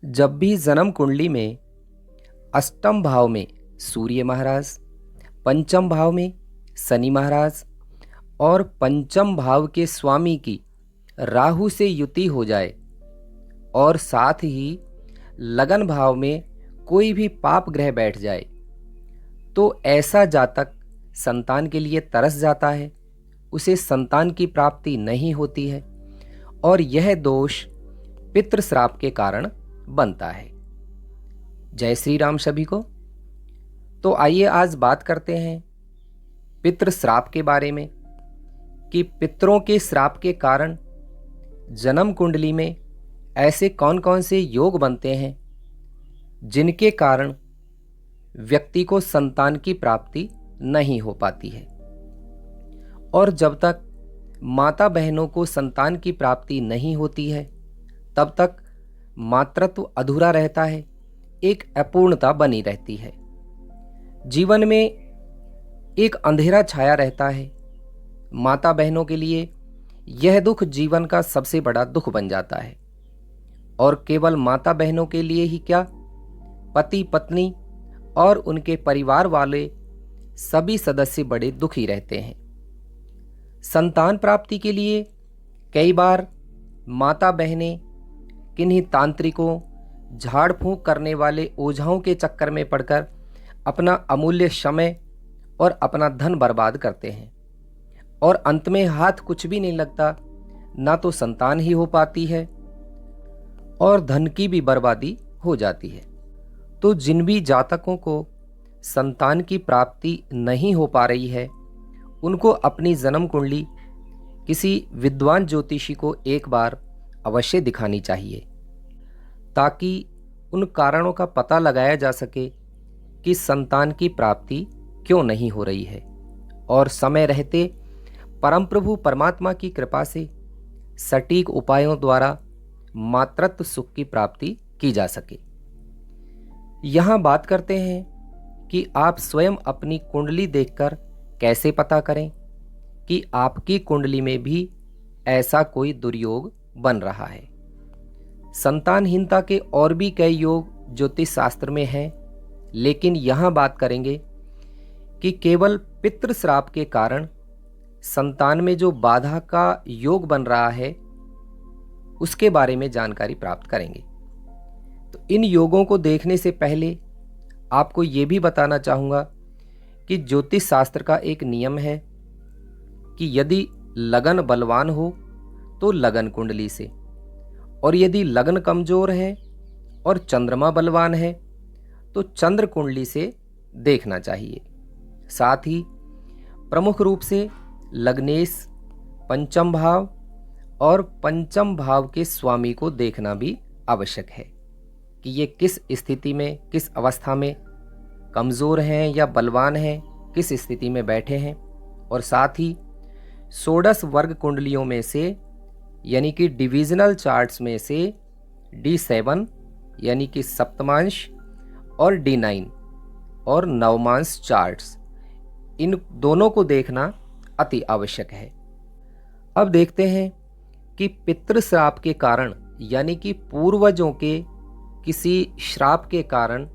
जब भी जन्म कुंडली में अष्टम भाव में सूर्य महाराज, पंचम भाव में शनि महाराज और पंचम भाव के स्वामी की राहु से युति हो जाए और साथ ही लगन भाव में कोई भी पाप ग्रह बैठ जाए तो ऐसा जातक संतान के लिए तरस जाता है, उसे संतान की प्राप्ति नहीं होती है और यह दोष पितृ श्राप के कारण बनता है। जय श्री राम सभी को। तो आइए आज बात करते हैं पितृ श्राप के बारे में कि पितरों के श्राप के कारण जन्म कुंडली में ऐसे कौन कौन से योग बनते हैं जिनके कारण व्यक्ति को संतान की प्राप्ति नहीं हो पाती है। और जब तक माता बहनों को संतान की प्राप्ति नहीं होती है तब तक मातृत्व अधूरा रहता है, एक अपूर्णता बनी रहती है। जीवन में एक अंधेरा छाया रहता है। माता बहनों के लिए यह दुख जीवन का सबसे बड़ा दुख बन जाता है और केवल माता बहनों के लिए ही क्या, पति पत्नी और उनके परिवार वाले सभी सदस्य बड़े दुखी रहते हैं। संतान प्राप्ति के लिए कई बार माता बहनें किन्हीं तांत्रिकों, झाड़ फूंक करने वाले ओझाओं के चक्कर में पड़कर अपना अमूल्य समय और अपना धन बर्बाद करते हैं और अंत में हाथ कुछ भी नहीं लगता, ना तो संतान ही हो पाती है और धन की भी बर्बादी हो जाती है। तो जिन भी जातकों को संतान की प्राप्ति नहीं हो पा रही है उनको अपनी जन्म कुंडली किसी विद्वान ज्योतिषी को एक बार अवश्य दिखानी चाहिए ताकि उन कारणों का पता लगाया जा सके कि संतान की प्राप्ति क्यों नहीं हो रही है और समय रहते परम प्रभु परमात्मा की कृपा से सटीक उपायों द्वारा मातृत्व सुख की प्राप्ति की जा सके। यहाँ बात करते हैं कि आप स्वयं अपनी कुंडली देखकर कैसे पता करें कि आपकी कुंडली में भी ऐसा कोई दुर्योग बन रहा है। संतानहीनता के और भी कई योग ज्योतिष शास्त्र में हैं, लेकिन यहाँ बात करेंगे कि केवल पितृ श्राप के कारण संतान में जो बाधा का योग बन रहा है उसके बारे में जानकारी प्राप्त करेंगे। तो इन योगों को देखने से पहले आपको ये भी बताना चाहूँगा कि ज्योतिष शास्त्र का एक नियम है कि यदि लगन बलवान हो तो लगन कुंडली से, और यदि लगन कमजोर है और चंद्रमा बलवान है तो चंद्र कुंडली से देखना चाहिए। साथ ही प्रमुख रूप से लग्नेश, पंचम भाव और पंचम भाव के स्वामी को देखना भी आवश्यक है कि ये किस स्थिति में, किस अवस्था में कमज़ोर हैं या बलवान हैं, किस स्थिति में बैठे हैं। और साथ ही 16 वर्ग कुंडलियों में से यानी कि डिविजनल चार्ट्स में से D7 यानी कि सप्तमांश और D9 और नवमांश चार्ट्स, इन दोनों को देखना अति आवश्यक है। अब देखते हैं कि पितृ श्राप के कारण यानी कि पूर्वजों के किसी श्राप के कारण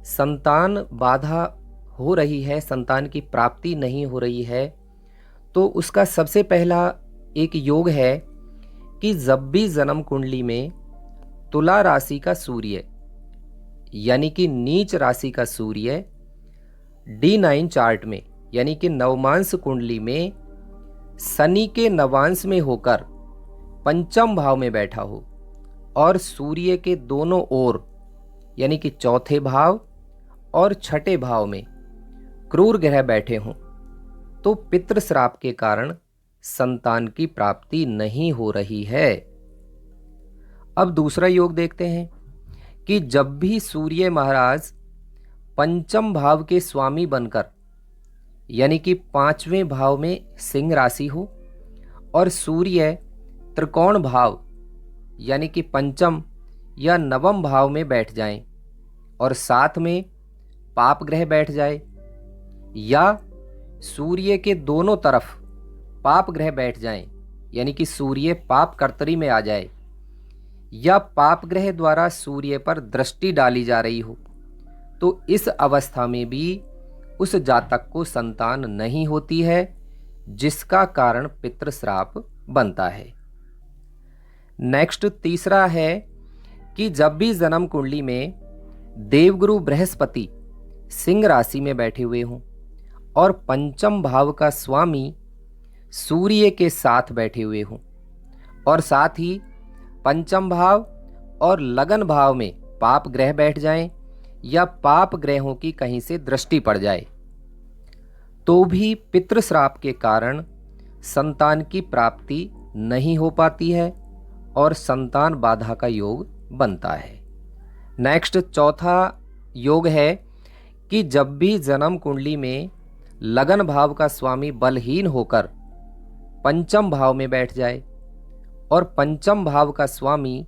संतान बाधा हो रही है, संतान की प्राप्ति नहीं हो रही है, तो उसका सबसे पहला एक योग है कि जब भी जन्म कुंडली में तुला राशि का सूर्य यानी कि नीच राशि का सूर्य D9 चार्ट में यानी कि नवमांश कुंडली में शनि के नवांश में होकर पंचम भाव में बैठा हो और सूर्य के दोनों ओर यानी कि चौथे भाव और छठे भाव में क्रूर ग्रह बैठे हों तो पितृ श्राप के कारण संतान की प्राप्ति नहीं हो रही है। अब दूसरा योग देखते हैं कि जब भी सूर्य महाराज पंचम भाव के स्वामी बनकर यानी कि 5वें भाव में सिंह राशि हो और सूर्य त्रिकोण भाव यानी कि पंचम या नवम भाव में बैठ जाएं और साथ में पाप ग्रह बैठ जाए या सूर्य के दोनों तरफ पाप ग्रह बैठ जाएं यानी कि सूर्य पाप कर्तरी में आ जाए या पाप ग्रह द्वारा सूर्य पर दृष्टि डाली जा रही हो, तो इस अवस्था में भी उस जातक को संतान नहीं होती है, जिसका कारण पितृश्राप बनता है। नेक्स्ट तीसरा है कि जब भी जन्म कुंडली में देवगुरु बृहस्पति सिंह राशि में बैठे हुए हों और पंचम भाव का स्वामी सूर्य के साथ बैठे हुए हों और साथ ही पंचम भाव और लगन भाव में पाप ग्रह बैठ जाएं या पाप ग्रहों की कहीं से दृष्टि पड़ जाए, तो भी पितृश्राप के कारण संतान की प्राप्ति नहीं हो पाती है और संतान बाधा का योग बनता है। नेक्स्ट चौथा योग है कि जब भी जन्म कुंडली में लगन भाव का स्वामी बलहीन होकर पंचम भाव में बैठ जाए और पंचम भाव का स्वामी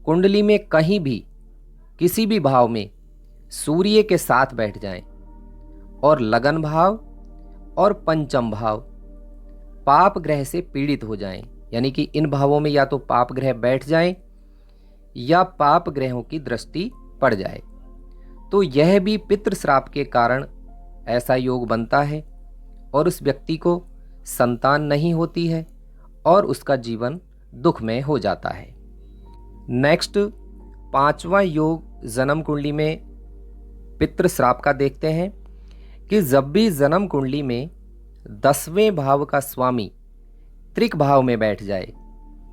कुंडली में कहीं भी किसी भी भाव में सूर्य के साथ बैठ जाएं और लगन भाव और पंचम भाव पाप ग्रह से पीड़ित हो जाएं, यानी कि इन भावों में या तो पाप ग्रह बैठ जाएं या पाप ग्रहों की दृष्टि पड़ जाए, तो यह भी पितृश्राप के कारण ऐसा योग बनता है और उस व्यक्ति को संतान नहीं होती है और उसका जीवन दुखमय हो जाता है। नेक्स्ट पांचवा योग जन्म कुंडली में पितृश्राप का देखते हैं कि जब भी जन्म कुंडली में 10वें भाव का स्वामी त्रिक भाव में बैठ जाए,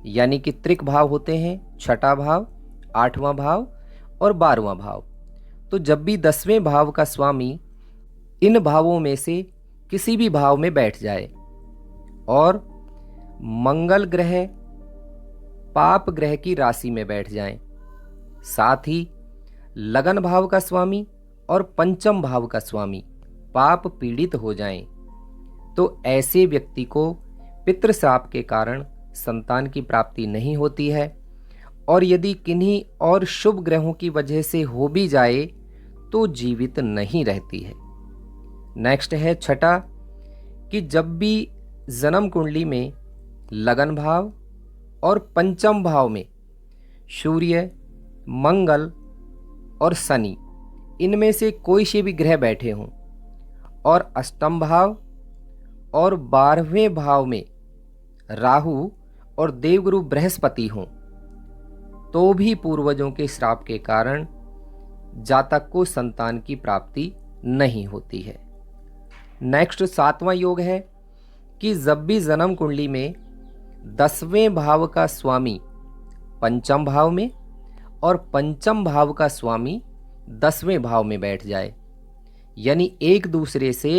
यानी कि त्रिक भाव होते हैं छठा भाव, 8वां भाव और 12वां भाव, तो जब भी 10वें भाव का स्वामी इन भावों में से किसी भी भाव में बैठ जाए और मंगल ग्रह पाप ग्रह की राशि में बैठ जाएं, साथ ही लगन भाव का स्वामी और पंचम भाव का स्वामी पाप पीड़ित हो जाएं, तो ऐसे व्यक्ति को पितृश्राप के कारण संतान की प्राप्ति नहीं होती है और यदि किन्हीं और शुभ ग्रहों की वजह से हो भी जाए तो जीवित नहीं रहती है। नेक्स्ट है छठा कि जब भी जन्म कुंडली में लगन भाव और पंचम भाव में सूर्य, मंगल और शनि इनमें से कोई से भी ग्रह बैठे हों और अष्टम भाव और 12वें भाव में राहु और देवगुरु बृहस्पति हों, तो भी पूर्वजों के श्राप के कारण जातक को संतान की प्राप्ति नहीं होती है। नेक्स्ट 7वां योग है कि जब भी जन्म कुंडली में 10वें भाव का स्वामी पंचम भाव में और पंचम भाव का स्वामी 10वें भाव में बैठ जाए, यानी एक दूसरे से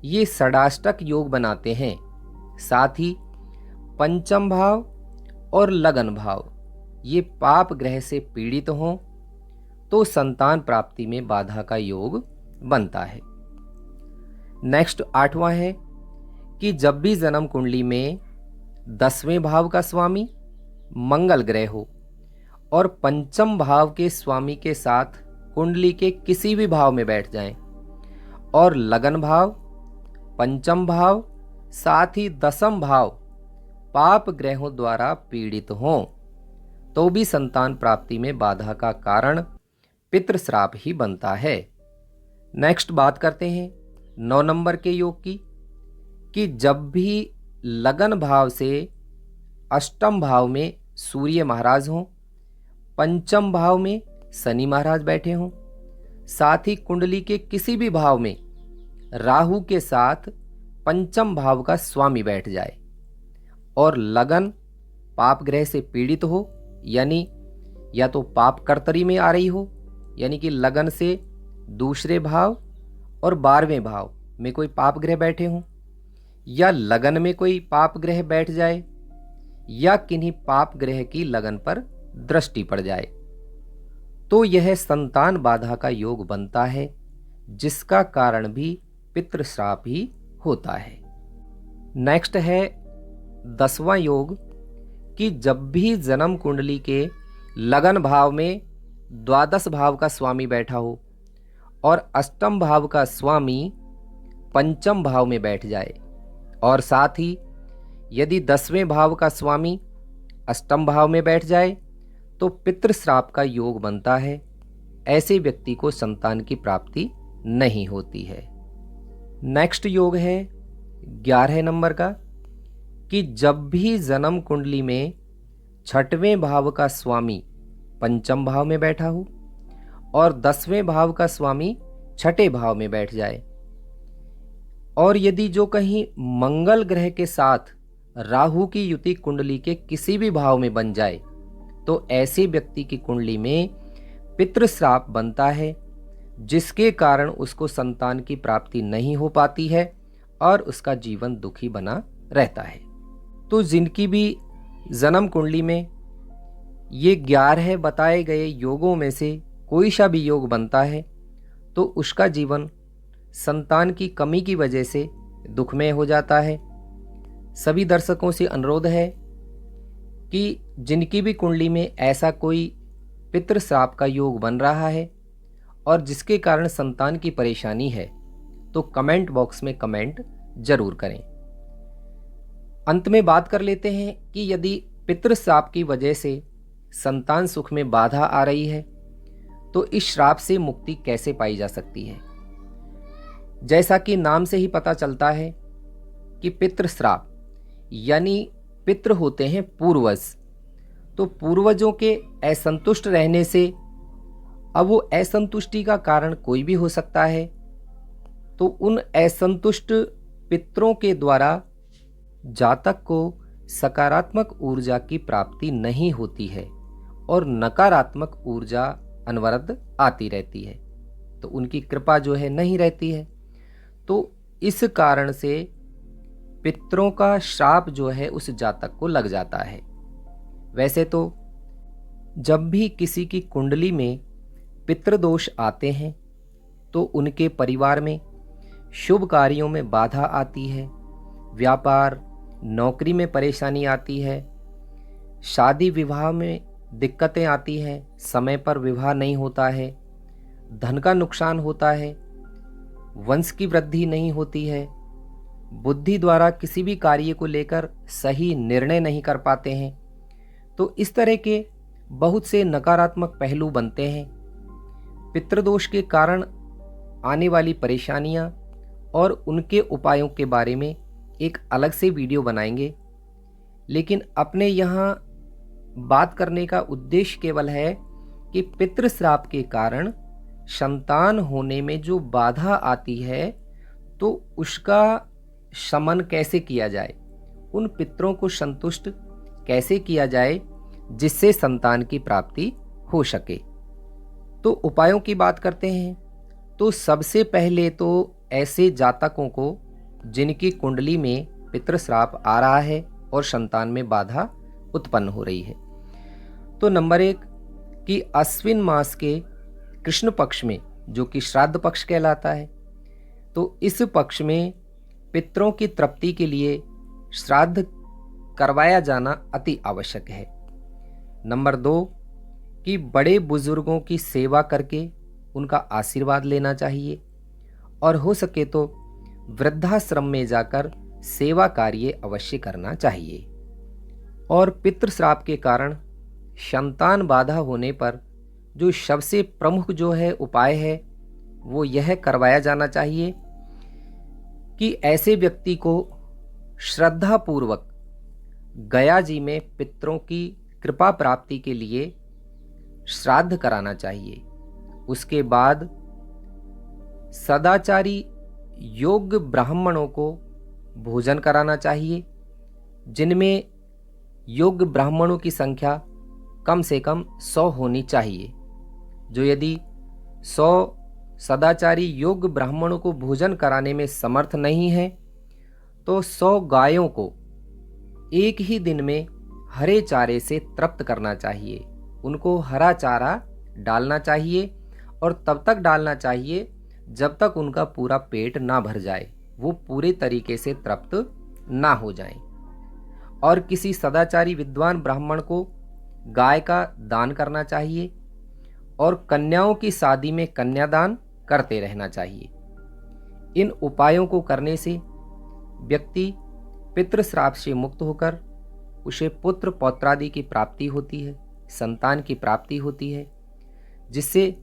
ये षडाष्टक योग बनाते हैं, साथ ही पंचम भाव और लगन भाव ये पाप ग्रह से पीड़ित हों, तो संतान प्राप्ति में बाधा का योग बनता है। नेक्स्ट 8वां है कि जब भी जन्म कुंडली में 10वें भाव का स्वामी मंगल ग्रह हो और पंचम भाव के स्वामी के साथ कुंडली के किसी भी भाव में बैठ जाएं और लगन भाव, पंचम भाव साथ ही 10वां भाव पाप ग्रहों द्वारा पीड़ित हों, तो भी संतान प्राप्ति में बाधा का कारण पितृश्राप ही बनता है। नेक्स्ट बात करते हैं 9 नंबर के योग की कि जब भी लगन भाव से अष्टम भाव में सूर्य महाराज हों, पंचम भाव में शनि महाराज बैठे हों, साथ ही कुंडली के किसी भी भाव में राहु के साथ पंचम भाव का स्वामी बैठ जाए और लगन पाप ग्रह से पीड़ित हो, यानी या तो पाप कर्तरी में आ रही हो, यानी कि लगन से दूसरे भाव और 12वें भाव में कोई पाप ग्रह बैठे हों, या लगन में कोई पाप ग्रह बैठ जाए या किन्हीं पाप ग्रह की लगन पर दृष्टि पड़ जाए, तो यह संतान बाधा का योग बनता है, जिसका कारण भी पितृश्राप ही होता है। नेक्स्ट है 10वां योग कि जब भी जन्म कुंडली के लगन भाव में द्वादश भाव का स्वामी बैठा हो और अष्टम भाव का स्वामी पंचम भाव में बैठ जाए और साथ ही यदि 10वें भाव का स्वामी अष्टम भाव में बैठ जाए तो पितृश्राप का योग बनता है। ऐसे व्यक्ति को संतान की प्राप्ति नहीं होती है। नेक्स्ट योग है 11 नंबर का, कि जब भी जन्म कुंडली में 6वें भाव का स्वामी 5म भाव में बैठा हो और 10वें भाव का स्वामी 6ठे भाव में बैठ जाए, और यदि जो कहीं मंगल ग्रह के साथ राहु की युति कुंडली के किसी भी भाव में बन जाए, तो ऐसे व्यक्ति की कुंडली में पितृश्राप बनता है, जिसके कारण उसको संतान की प्राप्ति नहीं हो पाती है और उसका जीवन दुखी बना रहता है। तो जिनकी भी जन्म कुंडली में ये 11 बताए गए योगों में से कोई सा भी योग बनता है, तो उसका जीवन संतान की कमी की वजह से दुखमय हो जाता है। सभी दर्शकों से अनुरोध है कि जिनकी भी कुंडली में ऐसा कोई पितृश्राप का योग बन रहा है और जिसके कारण संतान की परेशानी है, तो कमेंट बॉक्स में कमेंट जरूर करें। अंत में बात कर लेते हैं कि यदि पितृश्राप की वजह से संतान सुख में बाधा आ रही है, तो इस श्राप से मुक्ति कैसे पाई जा सकती है। जैसा कि नाम से ही पता चलता है कि पितृश्राप यानी पितृ होते हैं पूर्वज, तो पूर्वजों के असंतुष्ट रहने से, अब वो असंतुष्टि का कारण कोई भी हो सकता है, तो उन असंतुष्ट पितरों के द्वारा जातक को सकारात्मक ऊर्जा की प्राप्ति नहीं होती है और नकारात्मक ऊर्जा अनवरत आती रहती है, तो उनकी कृपा जो है नहीं रहती है। तो इस कारण से पितरों का श्राप जो है उस जातक को लग जाता है। वैसे तो जब भी किसी की कुंडली में पितृदोष आते हैं, तो उनके परिवार में शुभ कार्यों में बाधा आती है, व्यापार नौकरी में परेशानी आती है, शादी विवाह में दिक्कतें आती हैं, समय पर विवाह नहीं होता है, धन का नुकसान होता है, वंश की वृद्धि नहीं होती है, बुद्धि द्वारा किसी भी कार्य को लेकर सही निर्णय नहीं कर पाते हैं। तो इस तरह के बहुत से नकारात्मक पहलू बनते हैं। पितृदोष के कारण आने वाली परेशानियां और उनके उपायों के बारे में एक अलग से वीडियो बनाएंगे, लेकिन अपने यहाँ बात करने का उद्देश्य केवल है कि पितृश्राप के कारण संतान होने में जो बाधा आती है, तो उसका शमन कैसे किया जाए, उन पितरों को संतुष्ट कैसे किया जाए जिससे संतान की प्राप्ति हो सके। तो उपायों की बात करते हैं। तो सबसे पहले तो ऐसे जातकों को जिनकी कुंडली में पितृश्राप आ रहा है और संतान में बाधा उत्पन्न हो रही है, तो नंबर 1 कि अश्विन मास के कृष्ण पक्ष में, जो कि श्राद्ध पक्ष कहलाता है, तो इस पक्ष में पितरों की तृप्ति के लिए श्राद्ध करवाया जाना अति आवश्यक है। नंबर 2 कि बड़े बुजुर्गों की सेवा करके उनका आशीर्वाद लेना चाहिए, और हो सके तो वृद्धाश्रम में जाकर सेवा कार्य अवश्य करना चाहिए। और पितृश्राप के कारण संतान बाधा होने पर जो सबसे प्रमुख जो है उपाय है, वो यह करवाया जाना चाहिए कि ऐसे व्यक्ति को श्रद्धापूर्वक गया जी में पितरों की कृपा प्राप्ति के लिए श्राद्ध कराना चाहिए। उसके बाद सदाचारी योग्य ब्राह्मणों को भोजन कराना चाहिए, जिनमें योग्य ब्राह्मणों की संख्या कम से कम 100 होनी चाहिए। जो यदि 100 सदाचारी योग्य ब्राह्मणों को भोजन कराने में समर्थ नहीं है, तो 100 गायों को एक ही दिन में हरे चारे से तृप्त करना चाहिए। उनको हरा चारा डालना चाहिए और तब तक डालना चाहिए जब तक उनका पूरा पेट ना भर जाए, वो पूरे तरीके से तृप्त ना हो जाएं। और किसी सदाचारी विद्वान ब्राह्मण को गाय का दान करना चाहिए और कन्याओं की शादी में कन्यादान करते रहना चाहिए। इन उपायों को करने से व्यक्ति पितृश्राप से मुक्त होकर उसे पुत्र पौत्रादि की प्राप्ति होती है, संतान की प्राप्ति होती है, जिससे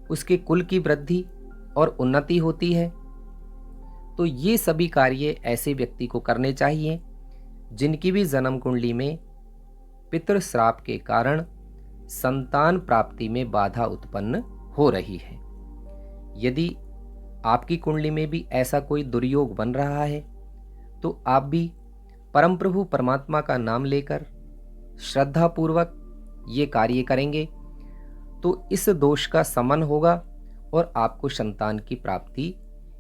उसके कुल की वृद्धि और उन्नति होती है। तो ये सभी कार्य ऐसे व्यक्ति को करने चाहिए जिनकी भी जन्म कुंडली में पितृश्राप के कारण संतान प्राप्ति में बाधा उत्पन्न हो रही है। यदि आपकी कुंडली में भी ऐसा कोई दुर्योग बन रहा है तो आप भी परम प्रभु परमात्मा का नाम लेकर श्रद्धापूर्वक ये कार्य करेंगे तो इस दोष का शमन होगा और आपको संतान की प्राप्ति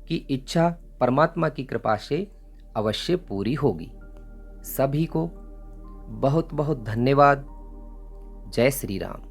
की इच्छा परमात्मा की कृपा से अवश्य पूरी होगी। सभी को बहुत बहुत धन्यवाद। जय श्री राम।